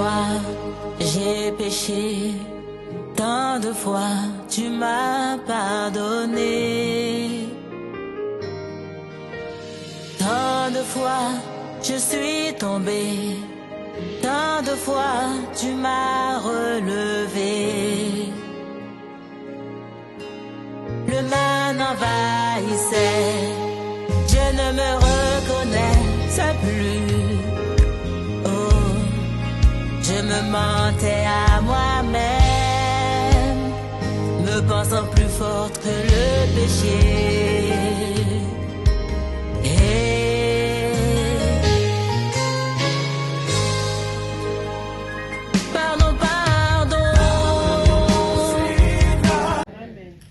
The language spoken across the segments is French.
fois j'ai péché, tant de fois tu m'as pardonné. Tant de fois je suis tombé, tant de fois tu m'as relevé. Le mal m'envahissait, je ne me reconnaissais plus. Oh, je me mentais à moi-même, me pensant plus forte que le péché.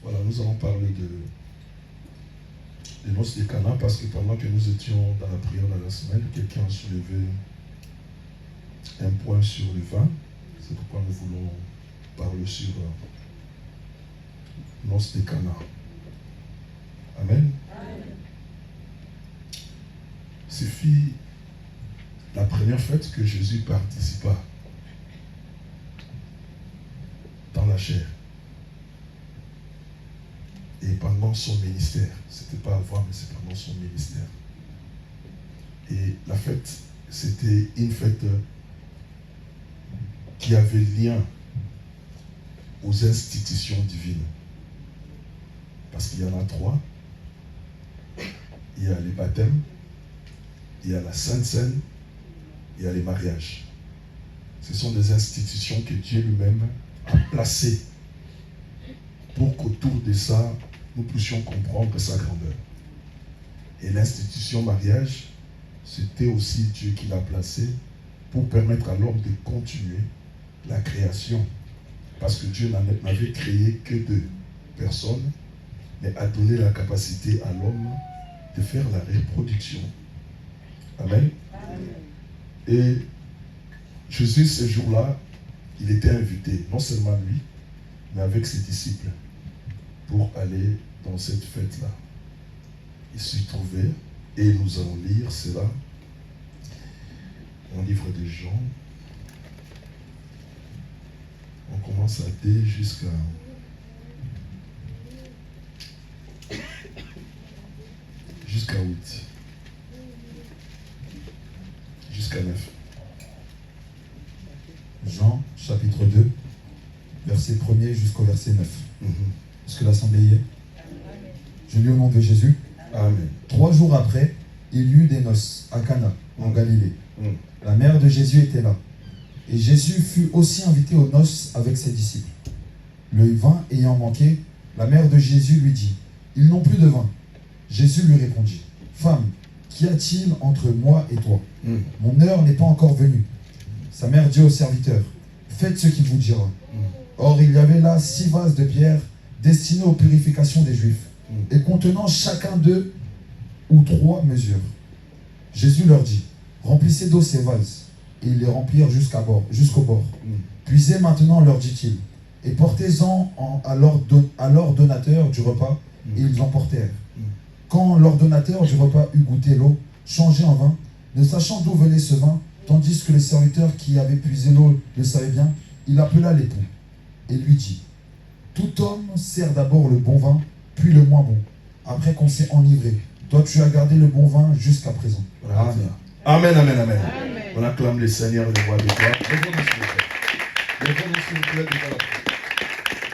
Voilà, nous allons parler des noces de Cana parce que pendant que nous étions dans la prière de la semaine, quelqu'un a soulevé un point sur le vin. C'est pourquoi nous voulons parler sur noces de Cana. Amen. Ce fut la première fête que Jésus participa dans la chair. Et pendant son ministère, c'était pas avant, mais c'est pendant son ministère. Et la fête, c'était une fête qui avait lien aux institutions divines. Parce qu'il y en a 3. Il y a les baptêmes, il y a la Sainte Seine, il y a les mariages. Ce sont des institutions que Dieu lui-même a placées pour qu'autour de ça, nous puissions comprendre sa grandeur. Et l'institution mariage, c'était aussi Dieu qui l'a placé pour permettre à l'homme de continuer la création. Parce que Dieu n'avait créé que 2 personnes, mais a donné la capacité à l'homme de faire la reproduction. Amen. Et Jésus, ce jour-là, il était invité, non seulement lui, mais avec ses disciples, pour aller dans cette fête-là. Il s'y trouvait, et nous allons lire cela en livre des Jean. On commence à D jusqu'à 8. Jusqu'à 9. Jean, chapitre 2, verset 1er jusqu'au verset 9. Est-ce que l'assemblée y est? Je lis au nom de Jésus. Amen. 3 jours après, il y eut des noces à Cana, en Galilée. La mère de Jésus était là. Et Jésus fut aussi invité aux noces avec ses disciples. Le vin ayant manqué, la mère de Jésus lui dit, « Ils n'ont plus de vin. » Jésus lui répondit, « Femme, qu'y a-t-il entre moi et toi? Mon heure n'est pas encore venue. » Sa mère dit au serviteur, « Faites ce qu'il vous dira. » Or, il y avait là 6 vases de pierre destinés aux purifications des Juifs, et contenant chacun 2 ou 3 mesures. Jésus leur dit, « Remplissez d'eau ces vases. » Et ils les remplirent jusqu'au bord. Puisez maintenant, leur dit-il, et portez-en à l'ordonnateur du repas, et ils emportèrent. Quand l'ordonnateur du repas eut goûté l'eau, changée en vin, ne sachant d'où venait ce vin, tandis que les serviteurs qui avaient puisé l'eau le savaient bien, il appela l'époux et lui dit, « Tout homme sert d'abord le bon vin, puis le moins bon, après qu'on s'est enivré. Toi, tu as gardé le bon vin jusqu'à présent. » Amen. Amen, amen, amen. On acclame le Seigneur, le roi de gloire. Lèvons-nous s'il vous plaît. Lèvons-nous s'il vous plaît devant la présence.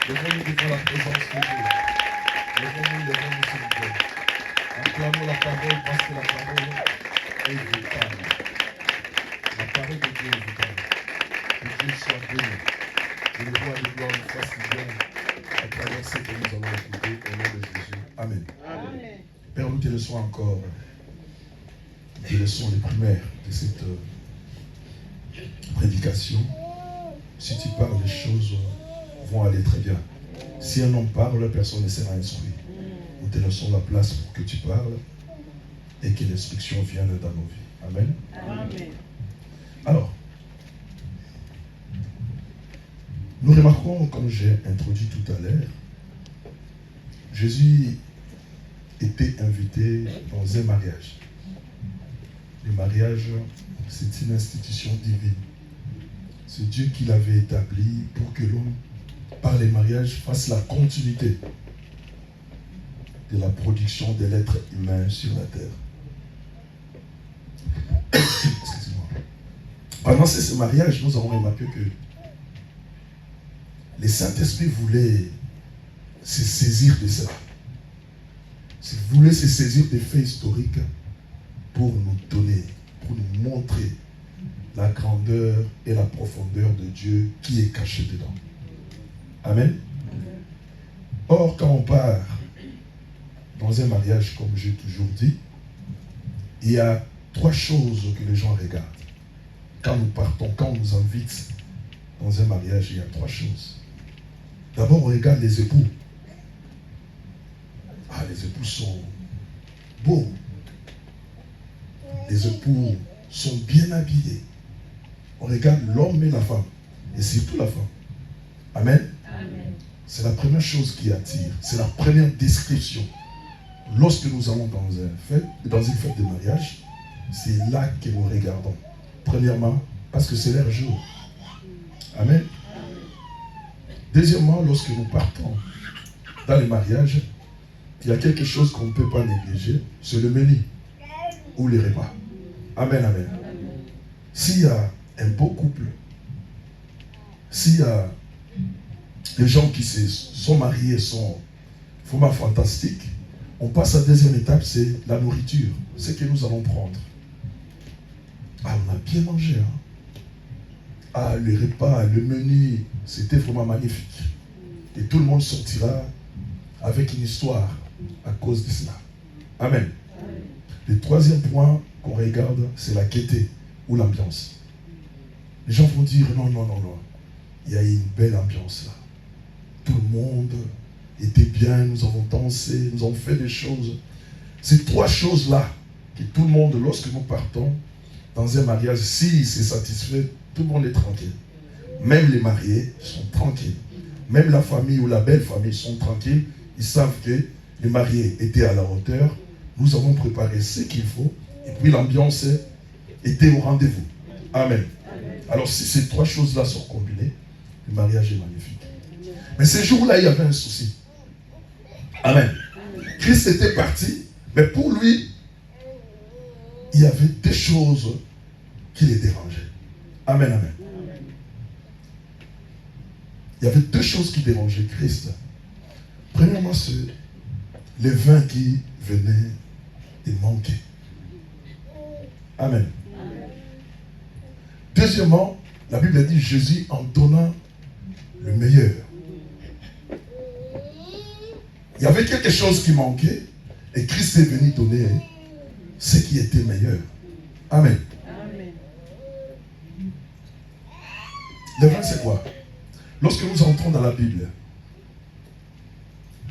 Lèvons-nous devant la présence de Dieu. Lèvons-nous s'il vous plaît. Acclamons la parole parce que la parole est vitale. La parole de Dieu est vitale. Que Dieu soit béni. Que le roi de gloire nous fasse bien à travers ce que nous allons écouter au nom de Jésus. Amen. Amen. Père, nous te laissons encore des leçons les primaires de cette prédication. Si tu parles, les choses vont aller très bien. Si un homme parle, personne ne sera instruit. Nous te laissons la place pour que tu parles et que l'instruction vienne dans nos vies. Amen. Amen. Alors, nous remarquons, comme j'ai introduit tout à l'heure, Jésus était invité dans un mariage. Le mariage, c'est une institution divine. C'est Dieu qui l'avait établi pour que l'homme, par les mariages, fasse la continuité de la production de l'être humain sur la terre. Excusez-moi. Pendant ce mariage, nous avons remarqué que le Saint-Esprit voulait se saisir de ça. Il voulait se saisir des faits historiques pour nous donner, pour nous montrer la grandeur et la profondeur de Dieu qui est caché dedans. Amen. Or, quand on part dans un mariage, comme j'ai toujours dit, il y a 3 choses que les gens regardent. Quand nous partons, quand on nous invite dans un mariage, il y a 3 choses. D'abord, on regarde les époux. Ah, les époux sont beaux. Les époux sont bien habillés. On regarde l'homme et la femme. Et surtout la femme. Amen. Amen. C'est la première chose qui attire. C'est la première description. Lorsque nous allons dans une fête de mariage, c'est là que nous regardons. Premièrement, parce que c'est leur jour. Amen. Deuxièmement, lorsque nous partons dans les mariages, il y a quelque chose qu'on ne peut pas négliger, c'est le menu ou les repas. Amen, amen. S'il y a un beau couple, s'il y a les gens qui se sont mariés, sont vraiment fantastiques, on passe à la deuxième étape, c'est la nourriture, ce que nous allons prendre. Ah, on a bien mangé, hein? Ah, le repas, le menu, c'était vraiment magnifique. Et tout le monde sortira avec une histoire à cause de cela. Amen. Le troisième point qu'on regarde, c'est la gaieté ou l'ambiance. Les gens vont dire, non. Il y a une belle ambiance là. Tout le monde était bien, nous avons dansé, nous avons fait des choses. Ces 3 choses-là, que tout le monde, lorsque nous partons dans un mariage, s'il s'est satisfait, tout le monde est tranquille. Même les mariés sont tranquilles. Même la famille ou la belle famille sont tranquilles. Ils savent que les mariés étaient à la hauteur. Nous avons préparé ce qu'il faut. Et puis l'ambiance était au rendez-vous. Amen. Alors si ces 3 choses-là sont combinées, le mariage est magnifique. Mais ces jours-là, il y avait un souci. Amen. Christ était parti, mais pour lui, il y avait des choses qui les dérangeaient. Amen, amen. Il y avait 2 choses qui dérangeaient Christ. Premièrement, c'est le vin qui venait de manquer. Amen. Deuxièmement, la Bible a dit Jésus en donnant le meilleur. Il y avait quelque chose qui manquait et Christ est venu donner ce qui était meilleur. Amen. Le vin, c'est quoi? Lorsque nous entrons dans la Bible,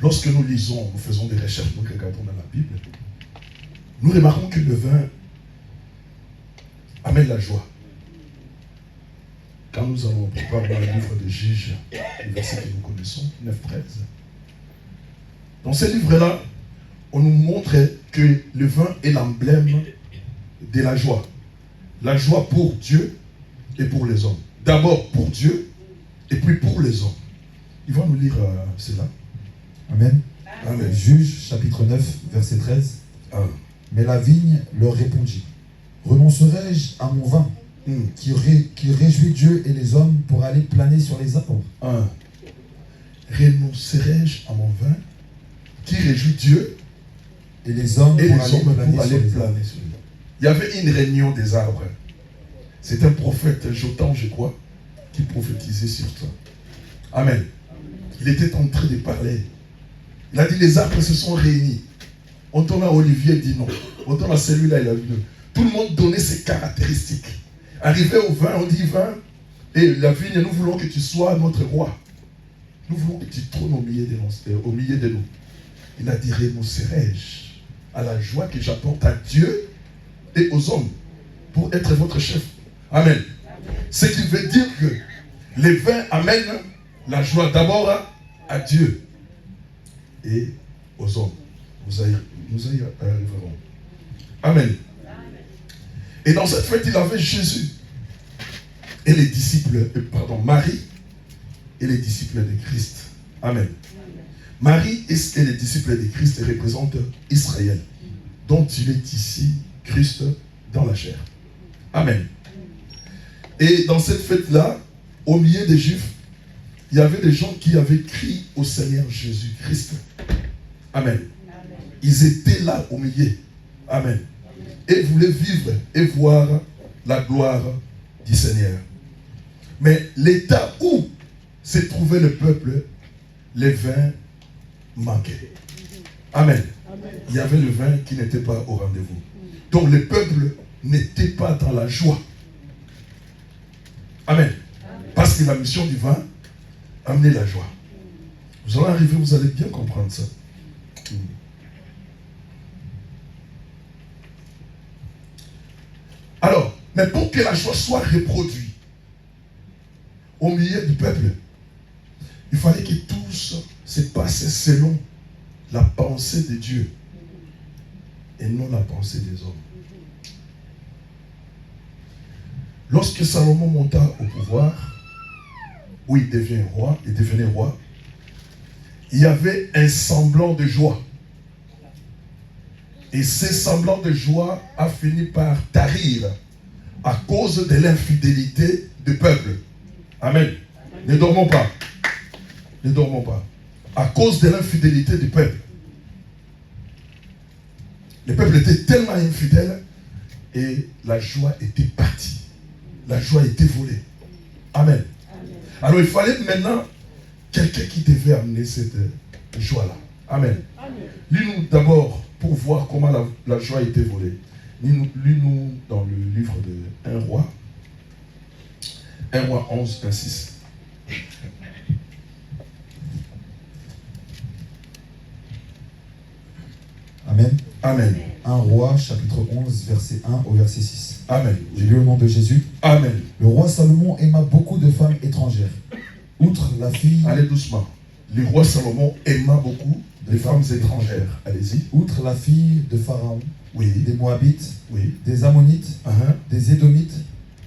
lorsque nous lisons, nous faisons des recherches, nous regardons dans la Bible, nous remarquons que le vin amène la joie. Quand nous allons préparer dans le livre de Juges, le verset que nous connaissons, 9-13, dans ce livre-là, on nous montre que le vin est l'emblème de la joie. La joie pour Dieu et pour les hommes. D'abord pour Dieu et puis pour les hommes. Il va nous lire cela. Amen. Amen. Juge, chapitre 9, verset 13. Ah. Mais la vigne leur répondit, renoncerai-je à mon vin qui réjouit Dieu et les hommes pour aller planer sur les arbres? Renoncerai-je à mon vin qui réjouit Dieu et les hommes et pour les hommes aller pour aller planer planer sur les arbres? Il y avait une réunion des arbres. C'est un prophète, Jotam, je crois, qui prophétisait sur ça. Amen. Il était en train de parler. Il a dit, les arbres se sont réunis. On tourne à Olivier, il dit non. On tourne à celui-là, il a dit non. Tout le monde donnait ses caractéristiques. Arrivé au vin, on dit vin, et la vigne, nous voulons que tu sois notre roi. Nous voulons que tu trônes au milieu de nous. Il a dit, renoncerai-je à la joie que j'apporte à Dieu et aux hommes pour être votre chef. Amen. Ce qui veut dire que les vins amènent la joie d'abord à Dieu et aux hommes. Nous y arriverons. Amen. Et dans cette fête, il avait Jésus. et les disciples, Marie et les disciples de Christ. Amen. Marie et les disciples de Christ représentent Israël, dont il est ici Christ dans la chair. Amen. Et dans cette fête-là, au milieu des Juifs, il y avait des gens qui avaient crié au Seigneur Jésus-Christ. Amen. Ils étaient là au milieu. Amen. Et voulaient vivre et voir la gloire du Seigneur. Mais l'état où se trouvait le peuple, les vins manquaient. Amen. Il y avait le vin qui n'était pas au rendez-vous. Donc le peuple n'était pas dans la joie. Amen. Parce que la mission du vin amenait la joie. Vous allez arriver, vous allez bien comprendre ça. Alors, mais pour que la joie soit reproduite au milieu du peuple, il fallait que tous se passent selon la pensée de Dieu et non la pensée des hommes. Lorsque Salomon monta au pouvoir, où il devenait roi, il y avait un semblant de joie. Et ce semblant de joie a fini par tarir à cause de l'infidélité du peuple. Amen. Ne dormons pas. Ne dormons pas. À cause de l'infidélité du peuple. Le peuple était tellement infidèle et la joie était partie. La joie était volée. Amen. Alors il fallait maintenant quelqu'un qui devait amener cette joie-là. Amen. Lis-nous d'abord pour voir comment la joie a été volée. Lis-nous dans le livre de 1 Roi. 1 Roi 11, 26. Amen. Amen. 1 Roi, chapitre 11, verset 1 au verset 6. Amen. J'ai lu au nom de Jésus. Amen. Le roi Salomon aima beaucoup de femmes étrangères. Outre la fille... Allez doucement. Le roi Salomon aima beaucoup de femmes étrangères. Allez-y. Outre la fille de Pharaon, Oui. des Moabites, Oui. des Ammonites, Uh-huh. des Édomites,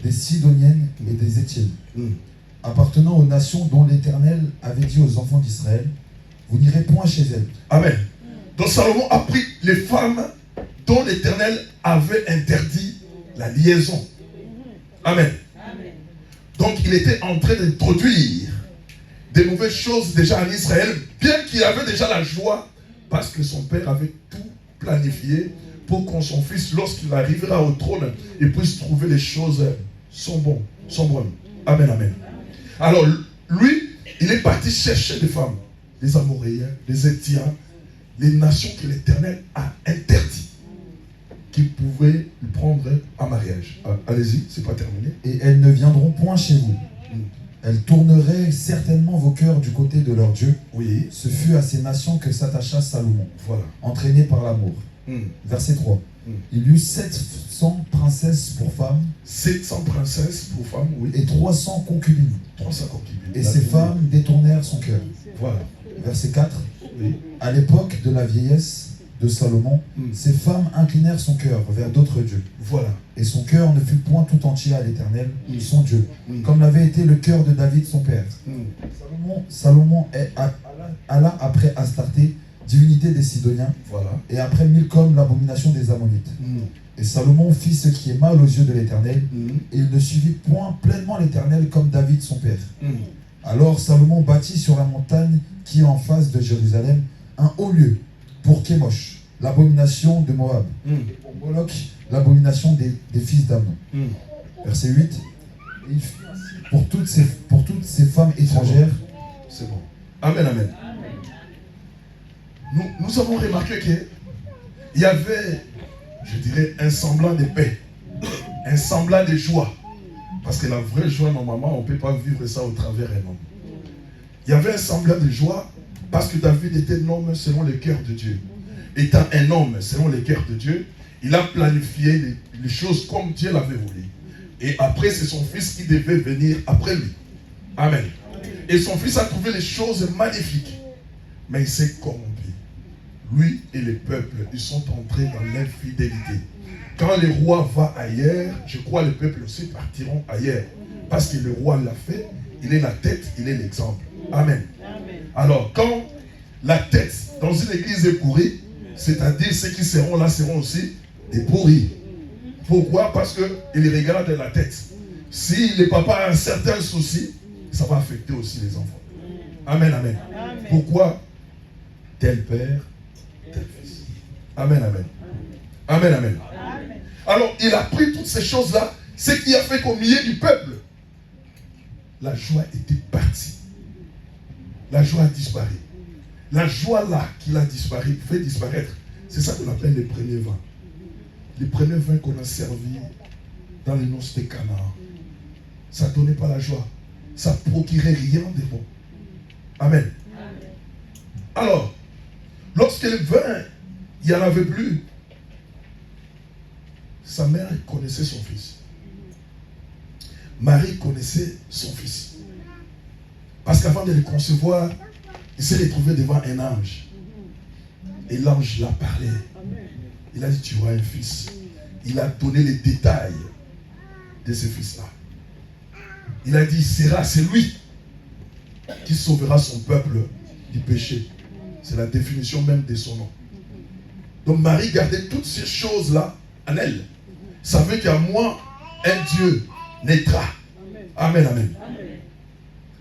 des Sidoniennes et des Étiennes, appartenant aux nations dont l'Éternel avait dit aux enfants d'Israël, vous n'irez point chez elles. Amen. Donc Salomon a pris les femmes dont l'Éternel avait interdit la liaison. Amen. Donc il était en train d'introduire des nouvelles choses déjà en Israël, bien qu'il avait déjà la joie, parce que son père avait tout planifié pour que son fils, lorsqu'il arrivera au trône, il puisse trouver les choses sont bonnes. Amen, amen. Alors lui, il est parti chercher des femmes, les Amoréens, les Étiens, les nations que l'Éternel a interdit, qui pouvaient le prendre en mariage. Allez-y, c'est pas terminé. Et elles ne viendront point chez vous. Elles tourneraient certainement vos cœurs du côté de leur Dieu. Oui. Ce fut à ces nations que s'attacha Salomon, Voilà. entraîné par l'amour. Verset 3. Il eut 700 princesses pour femmes 700 princesses pour femmes, oui. et 300 concubines. 300 concubines. Et ces femmes détournèrent son cœur. Voilà. Verset 4. Oui. À l'époque de la vieillesse de Salomon, ces femmes inclinèrent son cœur vers d'autres dieux. Voilà. Et son cœur ne fut point tout entier à l'Éternel, son Dieu, Comme comme l'avait été le cœur de David son père. Salomon alla après Astarté, divinité des Sidoniens, Voilà. et après Milcom, l'abomination des Ammonites. Et Salomon fit ce qui est mal aux yeux de l'Éternel, et il ne suivit point pleinement l'Éternel comme David son père. Alors Salomon bâtit sur la montagne qui est en face de Jérusalem un haut lieu pour Kémosh, l'abomination de Moab, et pour Moloch, l'abomination des fils d'Amnon. Verset 8. Et il fit ainsi pour toutes ces femmes étrangères. C'est bon. Amen, amen. Nous avons remarqué qu'il y avait, je dirais, un semblant de paix, un semblant de joie. Parce que la vraie joie, normalement, on ne peut pas vivre ça au travers d'un homme. Il y avait un semblant de joie parce que David était un homme selon le cœur de Dieu. Étant un homme selon le cœur de Dieu, il a planifié les choses comme Dieu l'avait voulu. Et après, c'est son fils qui devait venir après lui. Amen. Et son fils a trouvé les choses magnifiques. Mais il s'est corrompu. lui et les peuples, ils sont entrés dans l'infidélité. Quand le roi va ailleurs, je crois que les peuples aussi partiront ailleurs. Parce que le roi l'a fait, il est la tête, il est l'exemple. Amen. Alors, quand la tête dans une église est pourrie, c'est-à-dire ceux qui seront là seront aussi des pourris. Pourquoi? Parce qu'ils regardent la tête. Si le papa a un certain souci, ça va affecter aussi les enfants. Amen, amen. Pourquoi? Tel père, tel fils. Amen, amen. Amen, amen. Alors, il a pris toutes ces choses-là, ce qui a fait qu'au milieu du peuple, la joie était partie. La joie a disparu. La joie là qu'il a disparu, fait disparaître, c'est ça qu'on appelle les premiers vins. Les premiers vins qu'on a servis dans les noces de Canaan. Ça ne donnait pas la joie. Ça ne procurait rien de bon. Amen. Alors, lorsque le vin, il n'y en avait plus, sa mère connaissait son fils. Marie connaissait son fils. Parce qu'avant de le concevoir, il s'est retrouvé devant un ange. Et l'ange l'a parlé. Il a dit, tu auras un fils. Il a donné les détails de ce fils-là. Il a dit, c'est lui qui sauvera son peuple du péché. C'est la définition même de son nom. Donc Marie gardait toutes ces choses-là en elle. Savait qu'à moi, un Dieu naîtra. Amen, amen.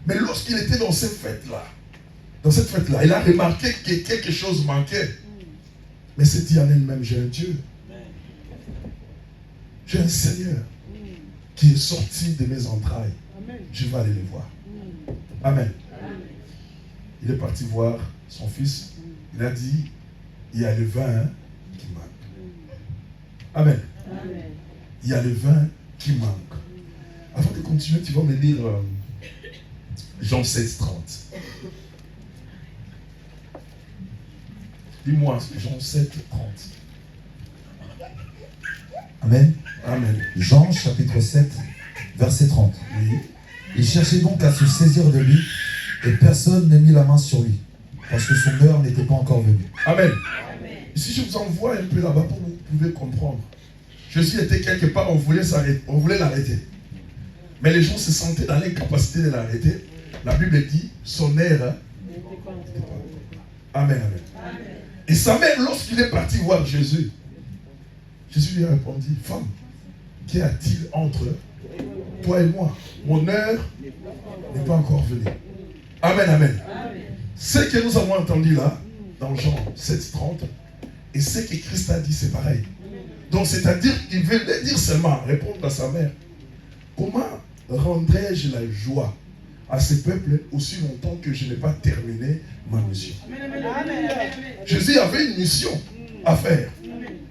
Mais lorsqu'il était dans cette fête-là, il a remarqué que quelque chose manquait. Mais c'est dit en elle-même, j'ai un Dieu. J'ai un Seigneur qui est sorti de mes entrailles. Je vais aller le voir. Amen. Il est parti voir son fils. Il a dit, il y a le vin qui manque. Amen. Il y a le vin qui manque. Avant de continuer, tu vas me lire Jean 16, 30. Dis-moi, Jean 7, 30. Amen. Amen. Jean chapitre 7, verset 30. Oui. Il cherchait donc à se saisir de lui, et personne ne mit la main sur lui, parce que son heure n'était pas encore venue. Amen. Ici, je vous envoie un peu là-bas pour que vous pouvez comprendre. Jésus était quelque part, on voulait l'arrêter. Mais les gens se sentaient dans l'incapacité de l'arrêter. La Bible dit, son heure n'était pas encore. Amen, amen. Et sa mère, lorsqu'il est parti voir Jésus, Jésus lui a répondu, femme, qu'y a-t-il entre toi et moi? Mon heure n'est pas encore venue. Amen, amen. Ce que nous avons entendu là, dans Jean 7, 30, et ce que Christ a dit, c'est pareil. Donc, c'est-à-dire qu'il veut dire seulement, répondre à sa mère, comment rendrai-je la joie à ce peuple aussi longtemps que je n'ai pas terminé ma mission? Jésus avait une mission à faire.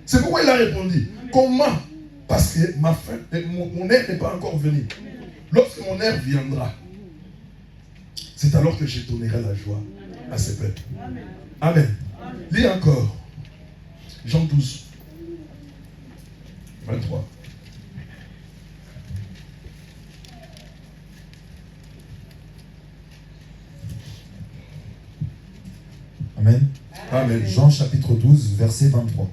C'est pourquoi il a répondu. Comment? Parce que mon heure n'est pas encore venue. Lorsque mon heure viendra, c'est alors que je donnerai la joie à ce peuple. Amen. Lis encore. Jean 12, 23. Amen. Amen. Jean chapitre 12, verset 23.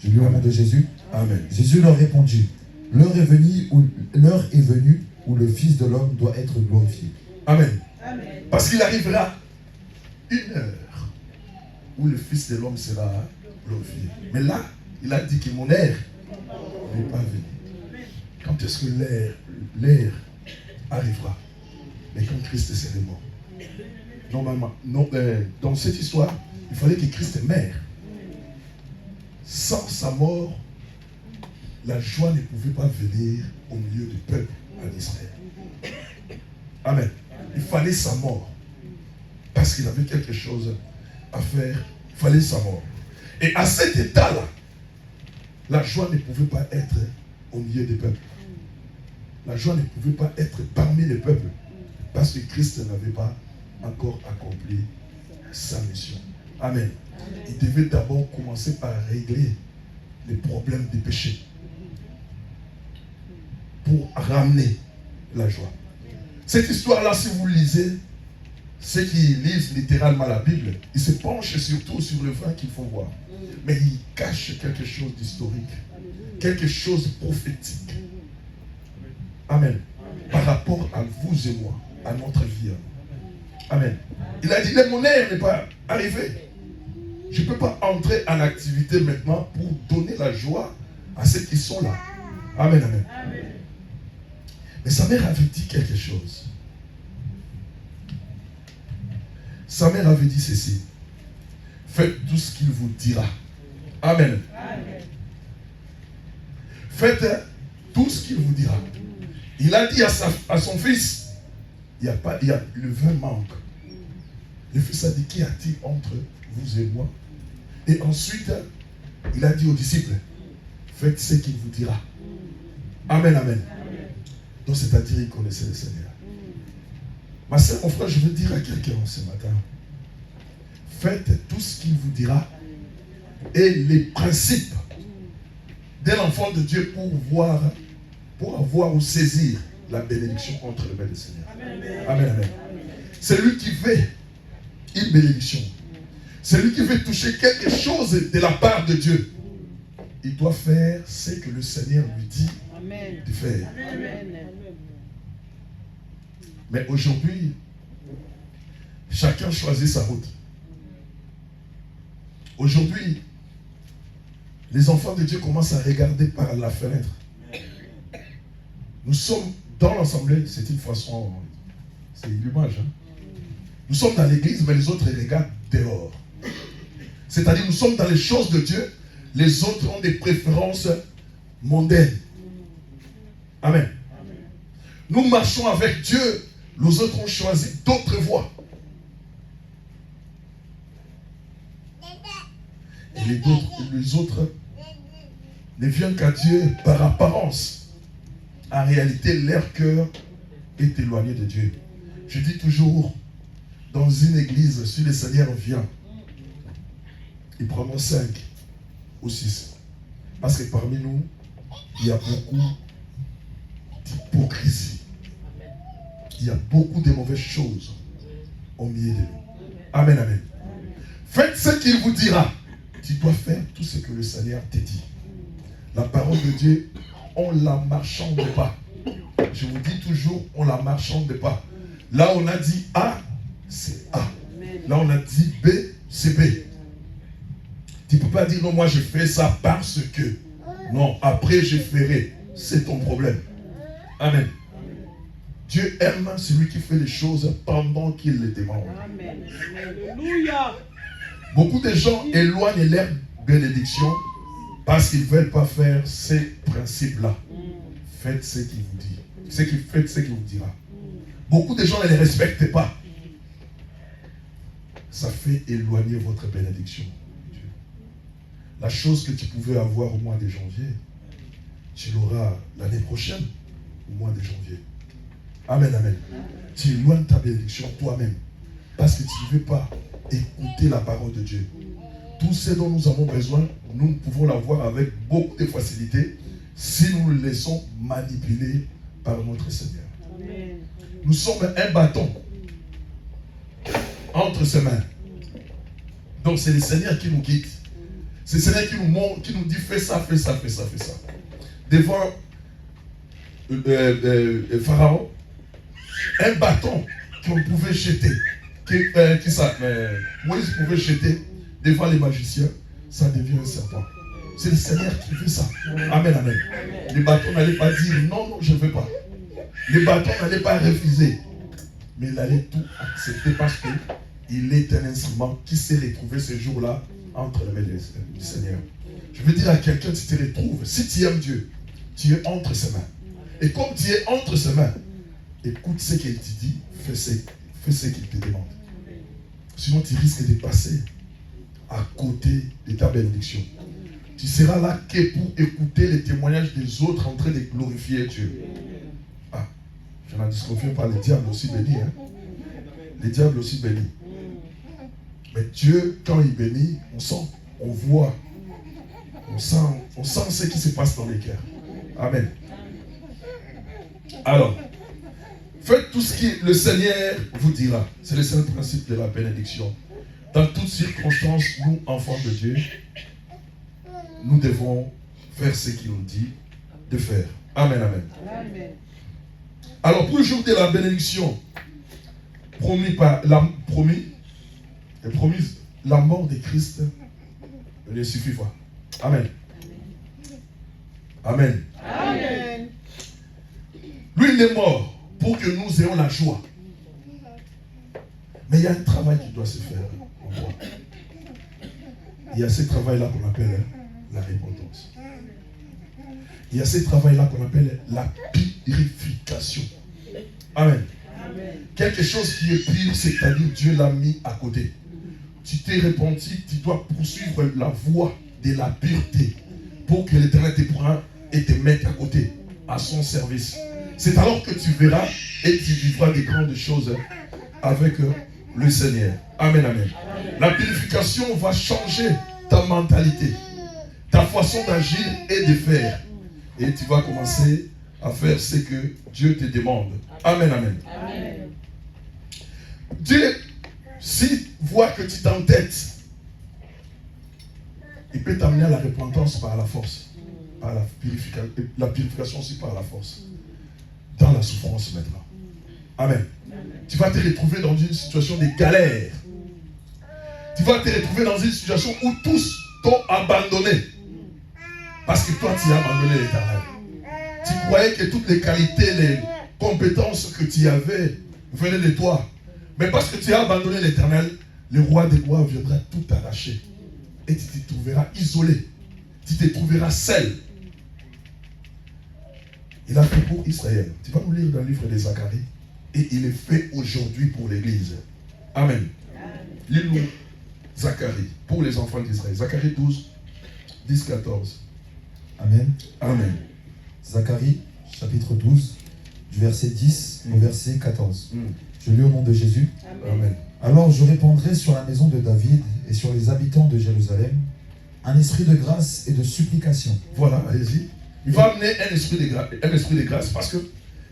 Je lis au nom de Jésus. Amen. Jésus leur répondit, l'heure est venue où le Fils de l'homme doit être glorifié. Amen. Parce qu'il arrivera une heure où le Fils de l'homme sera glorifié. Mais là, il a dit que mon heure n'est pas venue. Quand est-ce que l'heure arrivera? Mais quand Christ serait mort. Normalement, dans cette histoire, il fallait que Christ meure. Sans sa mort, la joie ne pouvait pas venir au milieu du peuple en Israël. Amen. Il fallait sa mort. Parce qu'il avait quelque chose à faire. Il fallait sa mort. Et à cet état-là, la joie ne pouvait pas être au milieu des peuples. La joie ne pouvait pas être parmi les peuples. Parce que Christ n'avait pas encore accompli sa mission. Amen. Il devait d'abord commencer par régler les problèmes des péchés pour ramener la joie. Cette histoire-là, si vous lisez, ceux qui lisent littéralement la Bible, ils se penchent surtout sur le vin qu'il faut voir. Mais ils cachent quelque chose d'historique, quelque chose de prophétique. Amen. Par rapport à vous et moi, à notre vie. Amen. Il a dit, le monnaie n'est pas arrivé. Je ne peux pas entrer en activité maintenant pour donner la joie à ceux qui sont là. Amen, amen. Mais sa mère avait dit quelque chose. Sa mère avait dit ceci. Faites tout ce qu'il vous dira. Amen. Faites tout ce qu'il vous dira. Il a dit à son fils, le vin manque. Le fils a dit, qu'y a-t-il entre vous et moi? Et ensuite, il a dit aux disciples, faites ce qu'il vous dira. Amen, amen. Donc c'est-à-dire, il connaissait le Seigneur. Ma soeur, mon frère, je veux dire à quelqu'un ce matin, faites tout ce qu'il vous dira et les principes d'un enfant de Dieu pour avoir ou saisir la bénédiction entre les mains du Seigneur. Amen, amen. C'est lui qui veut une bénédiction. C'est lui qui veut toucher quelque chose de la part de Dieu. Il doit faire ce que le Seigneur lui dit de faire. Mais aujourd'hui, chacun choisit sa route. Aujourd'hui, les enfants de Dieu commencent à regarder par la fenêtre. Nous sommes dans l'assemblée, c'est une façon, c'est une image. Nous sommes dans l'église, mais les autres regardent dehors. C'est-à-dire, nous sommes dans les choses de Dieu, les autres ont des préférences mondaines. Amen. Nous marchons avec Dieu, les autres ont choisi d'autres voies. Et les autres ne viennent qu'à Dieu par apparence. En réalité, leur cœur est éloigné de Dieu. Je dis toujours, dans une église, si le Seigneur vient, il prend 5 ou 6. Parce que parmi nous, il y a beaucoup d'hypocrisie. Il y a beaucoup de mauvaises choses au milieu de nous. Amen, amen. Faites ce qu'il vous dira. Tu dois faire tout ce que le Seigneur te dit. La parole de Dieu, on ne la marchande pas. Je vous dis toujours, on ne la marchande pas. Là, on a dit A, c'est A. Là, on a dit B, c'est B. Tu ne peux pas dire, non, moi, je fais ça parce que. Non, après, je ferai. C'est ton problème. Amen. Dieu aime celui qui fait les choses pendant qu'il les demande. Amen. Alléluia. Beaucoup de gens éloignent leur bénédiction parce qu'ils ne veulent pas faire ces principes-là. Faites ce qu'il vous dit. Faites ce qu'il vous dira. Beaucoup de gens ne les respectent pas. Ça fait éloigner votre bénédiction. La chose que tu pouvais avoir au mois de janvier, tu l'auras l'année prochaine, au mois de janvier. Amen, amen. Tu éloignes ta bénédiction toi-même. Parce que tu ne veux pas écouter la parole de Dieu. Tout ce dont nous avons besoin, nous pouvons l'avoir avec beaucoup de facilité si nous le laissons manipuler par notre Seigneur. Amen. Nous sommes un bâton entre ses mains. Donc c'est le Seigneur qui nous guide. C'est le Seigneur qui nous montre, qui nous dit fais ça, fais ça, fais ça, fais ça. Devant Pharaon, un bâton qu'on pouvait jeter, Moïse pouvait jeter devant les magiciens, ça devient un serpent. C'est le Seigneur qui fait ça. Amen, amen. Les bâtons n'allaient pas dire non, non, je ne veux pas. Les bâtons n'allaient pas refuser. Mais il allait tout accepter parce qu'il est un instrument qui s'est retrouvé ce jour-là entre les mains du Seigneur. Je veux dire à quelqu'un, si tu te retrouves, si tu aimes Dieu, tu es entre ses mains. Et comme tu es entre ses mains, écoute ce qu'il te dit, fais ce qu'il te demande. Sinon, tu risques de passer à côté de ta bénédiction. Tu seras là que pour écouter les témoignages des autres en train de glorifier Dieu. Ah, je n'en disconfie pas, les diables aussi bénis. Hein? Les diables aussi bénis. Mais Dieu, quand il bénit, on sent, on voit, on sent ce qui se passe dans les cœurs. Amen. Alors, Faites tout ce que le Seigneur vous dira. C'est le seul principe de la bénédiction. Dans toutes circonstances, nous, enfants de Dieu, nous devons faire ce qu'il nous dit de faire. Amen, amen. Amen. Alors, pour le jour de la bénédiction, promise, la mort de Christ ne suffit pas. Amen. Amen. Amen. Lui, il est mort pour que nous ayons la joie. Mais il y a un travail qui doit se faire en moi. Il y a ce travail-là qu'on appelle la repentance. Il y a ce travail-là qu'on appelle la purification. Amen. Amen. Quelque chose qui est pire, c'est-à-dire Dieu l'a mis à côté. Tu t'es repenti, tu dois poursuivre la voie de la pureté pour que l'Éternel te prenne et te mette à côté, à son service. C'est alors que tu verras et tu vivras des grandes choses avec le Seigneur. Amen, amen. La purification va changer ta mentalité, ta façon d'agir et de faire. Et tu vas commencer à faire ce que Dieu te demande. Amen, amen. Amen. Dieu, s'il voit que tu t'entêtes, il peut t'amener à la repentance par la force. Par la purification aussi par la force. Dans la souffrance maintenant. Amen. Tu vas te retrouver dans une situation de galère. Tu vas te retrouver dans une situation où tous t'ont abandonné. Parce que toi, tu as abandonné l'Éternel. Tu croyais que toutes les qualités, les compétences que tu avais venaient de toi. Mais parce que tu as abandonné l'Éternel, le roi des rois viendra tout arracher. Et tu te trouveras isolé. Tu te trouveras seul. Il a fait pour Israël. Tu vas nous lire dans le livre de Zacharie. Et il est fait aujourd'hui pour l'Église. Amen. Lis-nous Zacharie pour les enfants d'Israël. Zacharie 12, 10, 14. Amen. Amen. Zacharie, chapitre 12, du verset 10 au verset 14. Je lis au nom de Jésus. Amen. Alors je répandrai sur la maison de David et sur les habitants de Jérusalem un esprit de grâce et de supplication. Voilà, allez-y. Il va amener un esprit de grâce parce que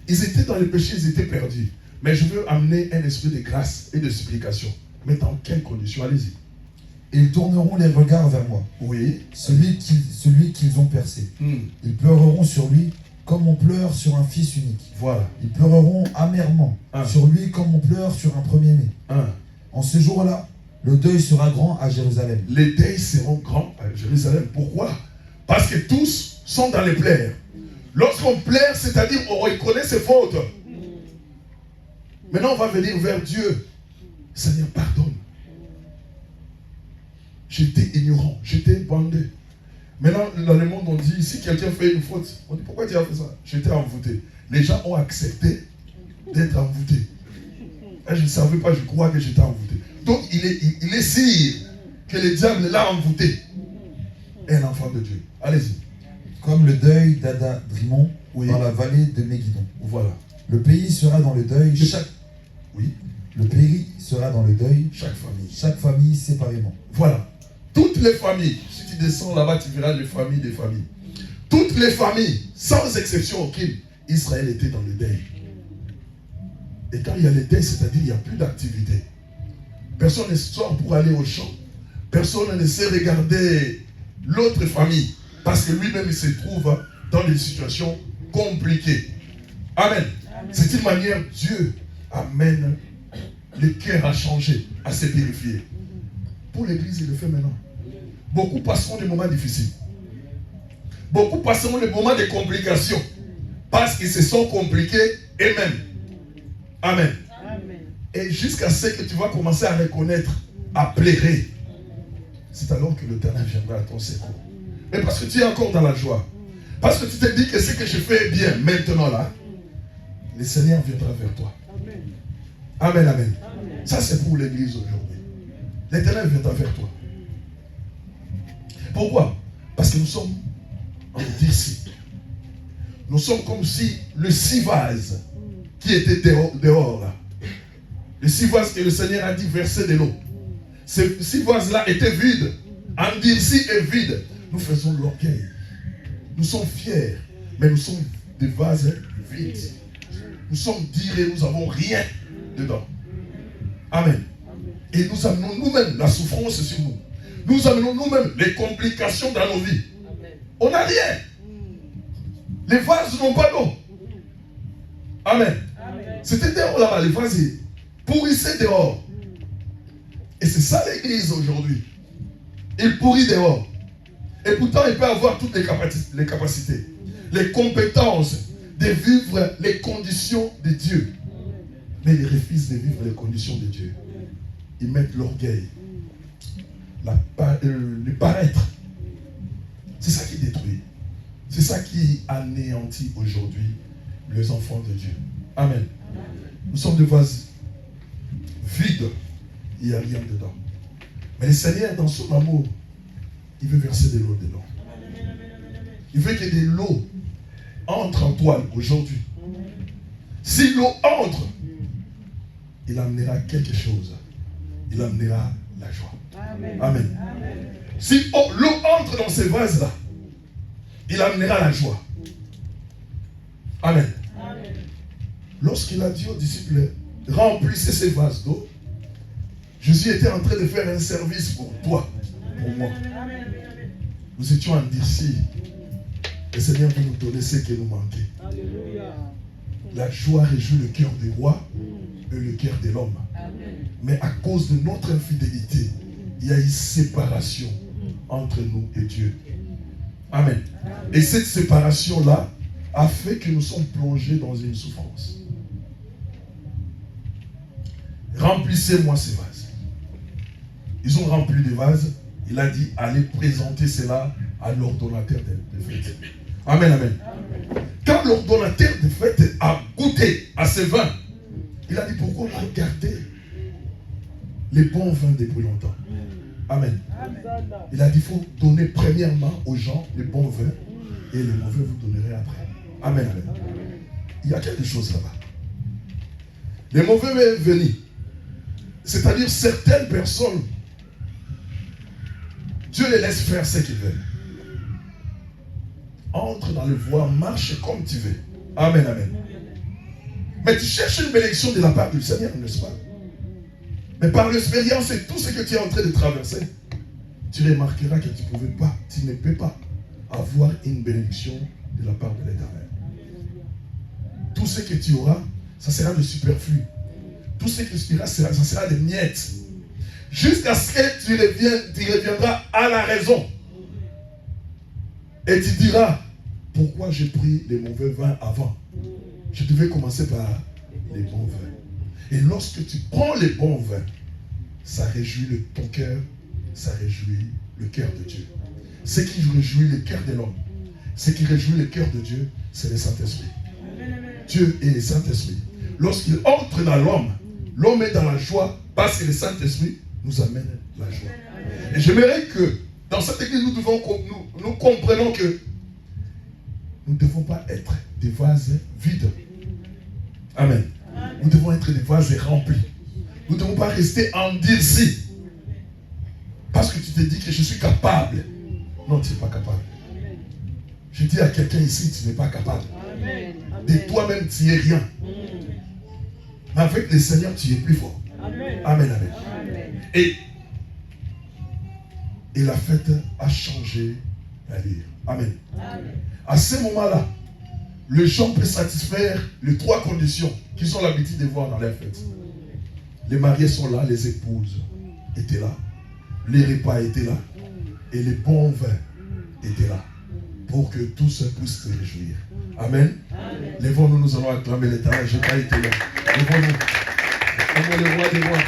ils étaient dans le péché, ils étaient perdus. Mais je veux amener un esprit de grâce et de supplication. Mais dans quelles conditions? Allez-y. Et ils tourneront les regards vers moi. Oui. Celui qu'ils ont percé. Ils pleureront sur lui comme on pleure sur un fils unique. Voilà. Ils pleureront amèrement sur lui comme on pleure sur un premier-né. En ce jour-là, le deuil sera grand à Jérusalem. Les deuils seront grands à Jérusalem. Pourquoi? Parce que tous sont dans les plaies. Lorsqu'on plaire, c'est-à-dire on reconnaît ses fautes. Maintenant, on va venir vers Dieu. Seigneur, pardonne. J'étais ignorant, j'étais bandé. Maintenant, dans le monde, on dit, si quelqu'un fait une faute, on dit, pourquoi tu as fait ça? J'étais envoûté. Les gens ont accepté d'être envoûtés. Et je ne savais pas, je crois que j'étais envoûté. Donc, il est sûr que le diable l'a envoûté. Un enfant de Dieu. Allez-y. Comme le deuil d'Adadrimon dans la vallée de Megiddo. Voilà. Le pays sera dans le deuil. Le pays sera dans le deuil. Chaque famille séparément. Voilà. Toutes les familles. Si tu descends là-bas, tu verras les familles des familles. Toutes les familles, sans exception aucune, Israël était dans le deuil. Et quand il y a le deuil, c'est-à-dire qu'il n'y a plus d'activité. Personne ne sort pour aller au champ. Personne ne sait regarder l'autre famille. Parce que lui-même, il se trouve dans des situations compliquées. Amen. C'est une manière, Dieu amène le cœur à changer, à se purifier. Pour l'Église, il le fait maintenant. Beaucoup passeront des moments difficiles. Beaucoup passeront des moments de complications. Parce qu'ils se sont compliqués eux-mêmes. Amen. Et jusqu'à ce que tu vas commencer à reconnaître, à plairer. C'est alors que l'Éternel viendra à ton secours. Mais parce que tu es encore dans la joie. Parce que tu te dis que ce que je fais est bien maintenant là, le Seigneur viendra vers toi. Amen, amen. Ça c'est pour l'Église aujourd'hui. L'Éternel viendra vers toi. Pourquoi? Parce que nous sommes en disciples. Nous sommes comme si le six vases qui était dehors là. Le six vases que le Seigneur a dit verser de l'eau. Ces six vases-là étaient vides. Endurcis et vides. Nous faisons l'orgueil. Nous sommes fiers, mais nous sommes des vases vides. nous sommes durs et nous n'avons rien dedans. Amen. Et nous amenons nous-mêmes la souffrance sur nous. Nous amenons nous-mêmes les complications dans nos vies. On n'a rien. Les vases n'ont pas d'eau. Amen. C'était dehors là-bas, les vases pourrissaient dehors. Et c'est ça l'église aujourd'hui. Il pourrit dehors. Et pourtant, il peut avoir toutes les capacités, les compétences de vivre les conditions de Dieu. Mais ils refusent de vivre les conditions de Dieu. Ils mettent l'orgueil, le paraître. C'est ça qui détruit. C'est ça qui anéantit aujourd'hui les enfants de Dieu. Amen. Nous sommes des vases vides. Il n'y a rien dedans. Mais le Seigneur, dans son amour, il veut verser de l'eau dedans. Il veut que de l'eau entre en toi aujourd'hui. Si l'eau entre, il amènera quelque chose. Il amènera la joie. Amen. Amen. Si l'eau entre dans ces vases-là, il amènera la joie. Amen. Amen. Lorsqu'il a dit aux disciples, remplissez ces vases d'eau, Jésus était en train de faire un service pour toi, pour moi. Nous étions endurcis. Le Seigneur veut nous donner ce qui nous manquait. Alléluia. La joie réjouit le cœur des rois et le cœur de l'homme. Mais à cause de notre infidélité, il y a une séparation entre nous et Dieu. Amen. Et cette séparation-là a fait que nous sommes plongés dans une souffrance. Remplissez-moi ces vases. Ils ont rempli les vases. Il a dit, allez présenter cela à l'ordonnateur de fête. Amen, amen. Quand l'ordonnateur de fête a goûté à ce vin, il a dit, pourquoi regarder les bons vins depuis longtemps? Amen. Il a dit, il faut donner premièrement aux gens les bons vins et les mauvais vous donnerez après. Amen, amen. Il y a quelque chose là-bas. Les mauvais vins venus, c'est-à-dire certaines personnes, Dieu les laisse faire ce qu'ils veulent. Entre dans le voie, marche comme tu veux. Amen, amen. Mais tu cherches une bénédiction de la part du Seigneur, n'est-ce pas? Mais par l'expérience et tout ce que tu es en train de traverser, tu remarqueras que tu ne peux pas avoir une bénédiction de la part de l'Éternel. Tout ce que tu auras, ça sera de superflu. Tout ce que tu auras, ça sera des miettes. Jusqu'à ce que tu reviendras à la raison. Et tu diras, pourquoi j'ai pris les mauvais vins avant? Je devais commencer par les bons vins. Et lorsque tu prends les bons vins, ça réjouit ton cœur, ça réjouit le cœur de Dieu. Ce qui réjouit le cœur de l'homme, ce qui réjouit le cœur de Dieu, c'est le Saint-Esprit. Dieu est le Saint-Esprit. Lorsqu'il entre dans l'homme, l'homme est dans la joie parce que le Saint-Esprit nous amène la joie. Et j'aimerais que dans cette église, nous comprenons que nous ne devons pas être des vases vides. Amen. Nous devons être des vases remplis. Nous ne devons pas rester endurcis. Parce que tu te dis que je suis capable. Non, tu n'es pas capable. Je dis à quelqu'un ici, tu n'es pas capable. De toi-même, tu n'es rien. Mais avec le Seigneur, tu es plus fort. Amen, amen. Et la fête a changé l'allure. Amen. À ce moment-là, le gens peut satisfaire les trois conditions qu'ils ont l'habitude de voir dans les fêtes. Les mariés sont là, les épouses étaient là, les repas étaient là, et les bons vins étaient là, pour que tous puissent se réjouir. Amen. Lèvons-nous, nous allons acclamer l'Éternel. Je n'ai pas été là. Lèvons-nous. Comme le roi des rois.